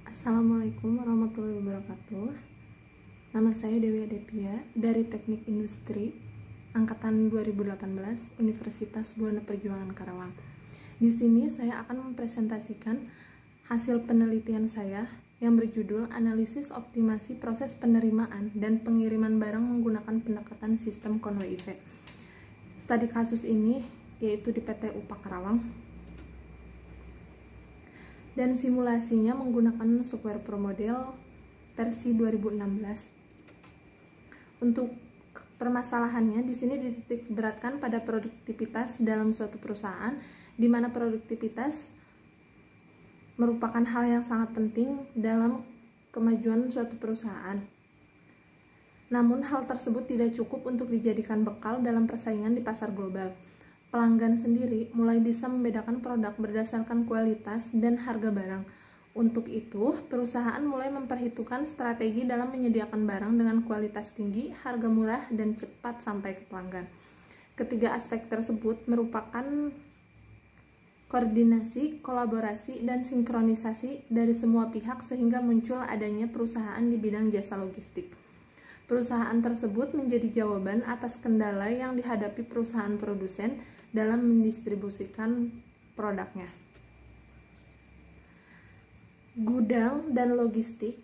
Assalamualaikum warahmatullahi wabarakatuh. Nama saya Dewi Aditya dari Teknik Industri Angkatan 2018 Universitas Buana Perjuangan Karawang. Di sini saya akan mempresentasikan hasil penelitian saya yang berjudul Analisis Optimasi Proses Penerimaan dan Pengiriman Barang Menggunakan Pendekatan Sistem Conway Effect. Studi kasus ini yaitu di PT UPA Karawang, dan simulasinya menggunakan software ProModel versi 2016. Untuk permasalahannya di sini dititik beratkan pada produktivitas dalam suatu perusahaan, di mana produktivitas merupakan hal yang sangat penting dalam kemajuan suatu perusahaan. Namun hal tersebut tidak cukup untuk dijadikan bekal dalam persaingan di pasar global. Pelanggan sendiri mulai bisa membedakan produk berdasarkan kualitas dan harga barang. Untuk itu, perusahaan mulai memperhitungkan strategi dalam menyediakan barang dengan kualitas tinggi, harga murah, dan cepat sampai ke pelanggan. Ketiga aspek tersebut merupakan koordinasi, kolaborasi, dan sinkronisasi dari semua pihak sehingga muncul adanya perusahaan di bidang jasa logistik. Perusahaan tersebut menjadi jawaban atas kendala yang dihadapi perusahaan produsen dalam mendistribusikan produknya. Gudang dan logistik.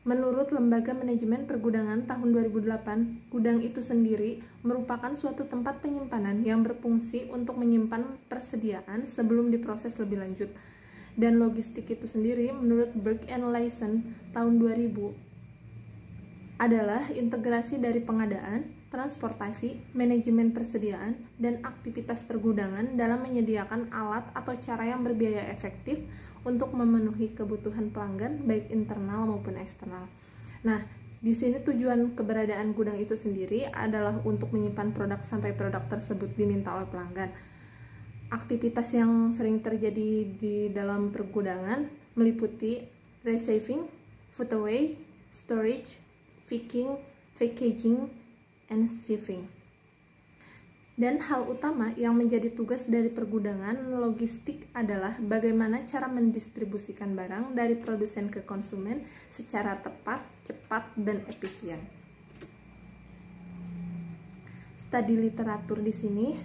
Menurut Lembaga Manajemen Pergudangan tahun 2008, gudang itu sendiri merupakan suatu tempat penyimpanan yang berfungsi untuk menyimpan persediaan sebelum diproses lebih lanjut. Dan logistik itu sendiri menurut Berg and Leysen tahun 2000 adalah integrasi dari pengadaan, transportasi, manajemen persediaan, dan aktivitas pergudangan dalam menyediakan alat atau cara yang berbiaya efektif untuk memenuhi kebutuhan pelanggan baik internal maupun eksternal. Nah, di sini tujuan keberadaan gudang itu sendiri adalah untuk menyimpan produk sampai produk tersebut diminta oleh pelanggan. Aktivitas yang sering terjadi di dalam pergudangan meliputi receiving, put away, storage, picking, packaging, and shipping. Dan hal utama yang menjadi tugas dari pergudangan logistik adalah bagaimana cara mendistribusikan barang dari produsen ke konsumen secara tepat, cepat, dan efisien. Studi literatur di sini,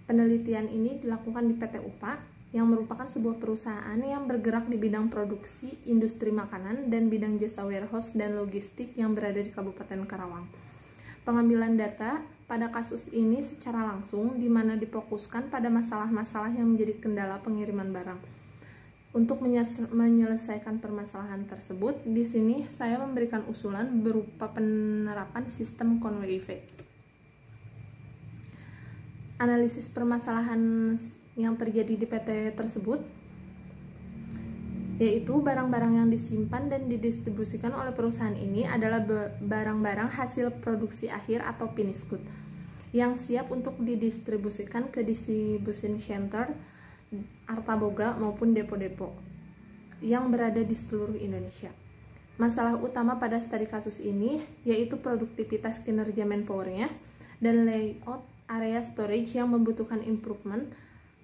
penelitian ini dilakukan di PT UPA yang merupakan sebuah perusahaan yang bergerak di bidang produksi, industri makanan, dan bidang jasa warehouse dan logistik yang berada di Kabupaten Karawang. Pengambilan data pada kasus ini secara langsung di mana difokuskan pada masalah-masalah yang menjadi kendala pengiriman barang. Untuk menyelesaikan permasalahan tersebut, di sini saya memberikan usulan berupa penerapan sistem Conway Effect. Analisis permasalahan yang terjadi di PT tersebut yaitu barang-barang yang disimpan dan didistribusikan oleh perusahaan ini adalah barang-barang hasil produksi akhir atau finished good yang siap untuk didistribusikan ke distribution center, artaboga maupun depo-depo yang berada di seluruh Indonesia. Masalah utama pada studi kasus ini yaitu produktivitas kinerja manpower-nya dan layout area storage yang membutuhkan improvement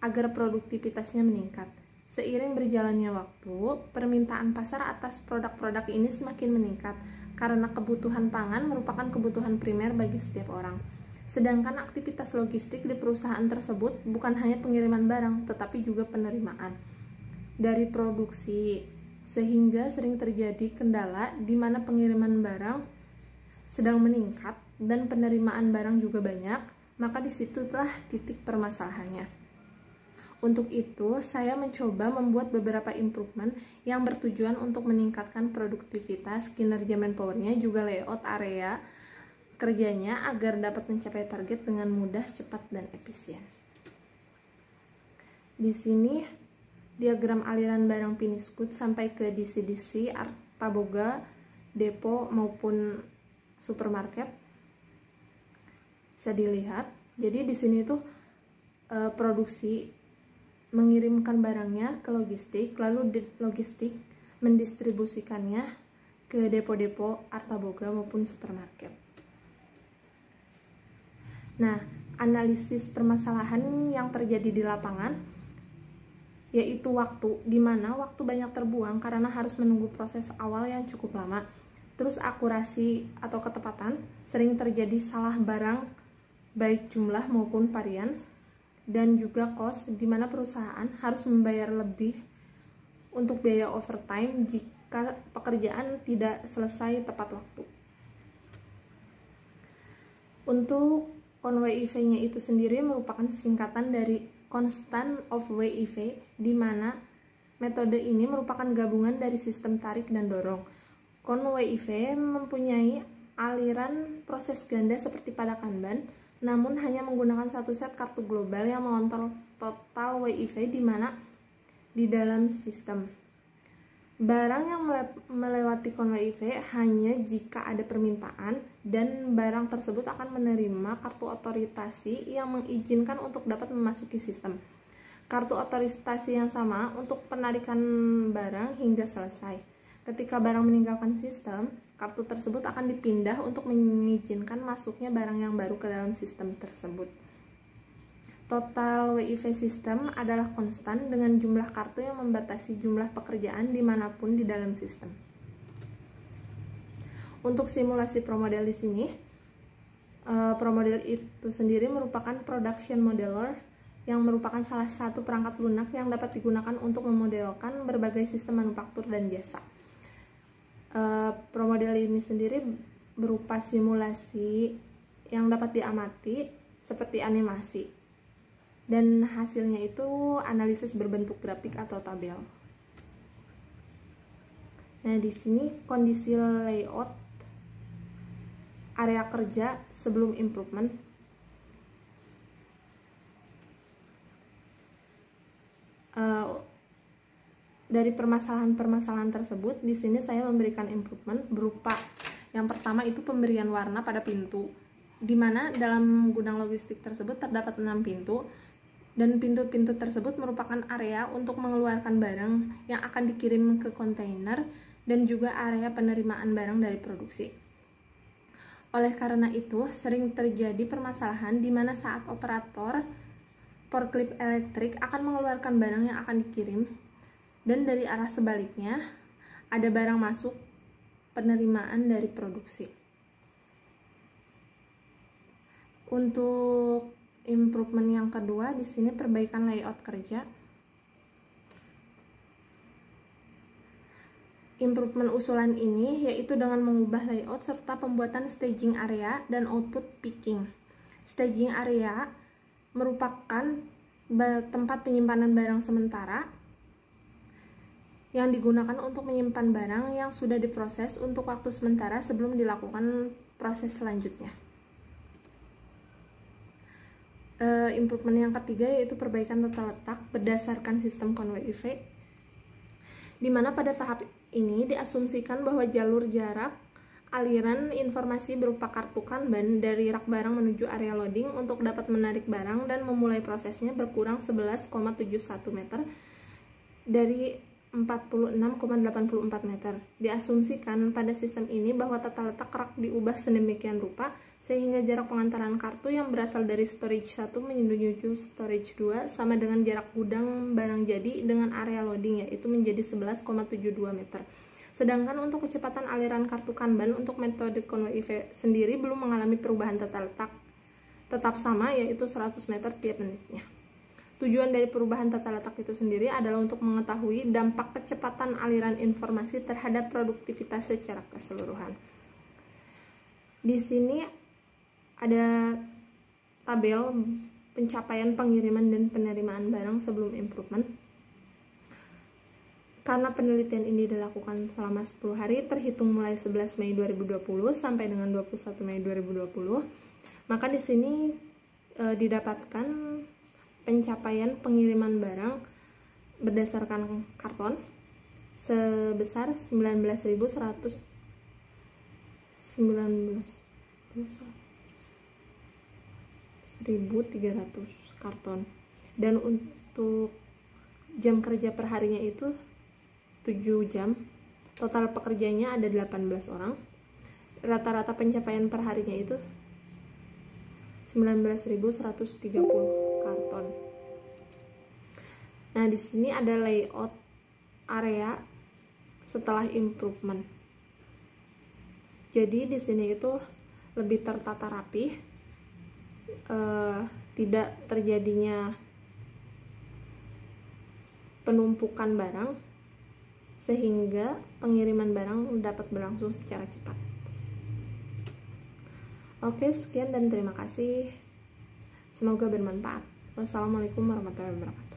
agar produktivitasnya meningkat. Seiring berjalannya waktu, permintaan pasar atas produk-produk ini semakin meningkat karena kebutuhan pangan merupakan kebutuhan primer bagi setiap orang. Sedangkan aktivitas logistik di perusahaan tersebut bukan hanya pengiriman barang, tetapi juga penerimaan dari produksi, sehingga sering terjadi kendala di mana pengiriman barang sedang meningkat dan penerimaan barang juga banyak, maka disitulah titik permasalahannya. Untuk itu, saya mencoba membuat beberapa improvement yang bertujuan untuk meningkatkan produktivitas, kinerja manpower-nya, juga layout area kerjanya agar dapat mencapai target dengan mudah, cepat, dan efisien. Di sini, diagram aliran barang finished good sampai ke DC-DC, artaboga, depo, maupun supermarket. Bisa dilihat. Jadi di sini tuh produksi mengirimkan barangnya ke logistik, lalu logistik mendistribusikannya ke depo-depo, artaboga maupun supermarket. Nah, analisis permasalahan yang terjadi di lapangan yaitu waktu, di mana waktu banyak terbuang karena harus menunggu proses awal yang cukup lama. Terus akurasi atau ketepatan, sering terjadi salah barang baik jumlah maupun varian, dan juga cost, di mana perusahaan harus membayar lebih untuk biaya overtime jika pekerjaan tidak selesai tepat waktu. Untuk CONWIV-nya itu sendiri merupakan singkatan dari Constant of WIV, di mana metode ini merupakan gabungan dari sistem tarik dan dorong. CONWIV mempunyai aliran proses ganda seperti pada Kanban, namun hanya menggunakan satu set kartu global yang mengontrol total WIV di mana di dalam sistem. Barang yang melewati CONWIV hanya jika ada permintaan dan barang tersebut akan menerima kartu otorisasi yang mengizinkan untuk dapat memasuki sistem. Kartu otorisasi yang sama untuk penarikan barang hingga selesai. Ketika barang meninggalkan sistem, kartu tersebut akan dipindah untuk mengizinkan masuknya barang yang baru ke dalam sistem tersebut. Total WIV sistem adalah konstan dengan jumlah kartu yang membatasi jumlah pekerjaan dimanapun di dalam sistem. Untuk simulasi promodel di sini, promodel itu sendiri merupakan production modeler yang merupakan salah satu perangkat lunak yang dapat digunakan untuk memodelkan berbagai sistem manufaktur dan jasa. Promodel ini sendiri berupa simulasi yang dapat diamati seperti animasi. Dan hasilnya itu analisis berbentuk grafik atau tabel. Nah, di sini kondisi layout area kerja sebelum improvement. Dari permasalahan-permasalahan tersebut, di sini saya memberikan improvement berupa yang pertama itu pemberian warna pada pintu, di mana dalam gudang logistik tersebut terdapat 6 pintu. Dan pintu-pintu tersebut merupakan area untuk mengeluarkan barang yang akan dikirim ke kontainer dan juga area penerimaan barang dari produksi. Oleh karena itu, sering terjadi permasalahan di mana saat operator forklift elektrik akan mengeluarkan barang yang akan dikirim dan dari arah sebaliknya ada barang masuk penerimaan dari produksi. Untuk improvement yang kedua di sini perbaikan layout kerja. Improvement usulan ini yaitu dengan mengubah layout serta pembuatan staging area dan output picking. Staging area merupakan tempat penyimpanan barang sementara yang digunakan untuk menyimpan barang yang sudah diproses untuk waktu sementara sebelum dilakukan proses selanjutnya. Improvement yang ketiga yaitu perbaikan tata letak berdasarkan sistem CONWIV, di mana pada tahap ini diasumsikan bahwa jalur jarak aliran informasi berupa kartu Kanban dari rak barang menuju area loading untuk dapat menarik barang dan memulai prosesnya berkurang 11,71 meter dari 46,84 meter. Diasumsikan pada sistem ini bahwa tata letak rak diubah sedemikian rupa sehingga jarak pengantaran kartu yang berasal dari storage 1 menuju storage 2 sama dengan jarak gudang barang jadi dengan area loading, yaitu menjadi 11,72 meter. Sedangkan untuk kecepatan aliran kartu Kanban untuk metode CONWIV sendiri belum mengalami perubahan tata letak, tetap sama yaitu 100 meter tiap menitnya. Tujuan dari perubahan tata letak itu sendiri adalah untuk mengetahui dampak kecepatan aliran informasi terhadap produktivitas secara keseluruhan. Di sini ada tabel pencapaian pengiriman dan penerimaan barang sebelum improvement. Karena penelitian ini dilakukan selama 10 hari terhitung mulai 11 Mei 2020 sampai dengan 21 Mei 2020, maka di sini didapatkan pencapaian pengiriman barang berdasarkan karton sebesar 19.300 karton, dan untuk jam kerja perharinya itu 7 jam. Total pekerjanya ada 18 orang. Rata-rata pencapaian perharinya itu 19.130 karton. Nah, di sini ada layout area setelah improvement. Jadi di sini itu lebih tertata rapi, tidak terjadinya penumpukan barang, sehingga pengiriman barang dapat berlangsung secara cepat. Oke, sekian dan terima kasih. Semoga bermanfaat. Wassalamualaikum warahmatullahi wabarakatuh.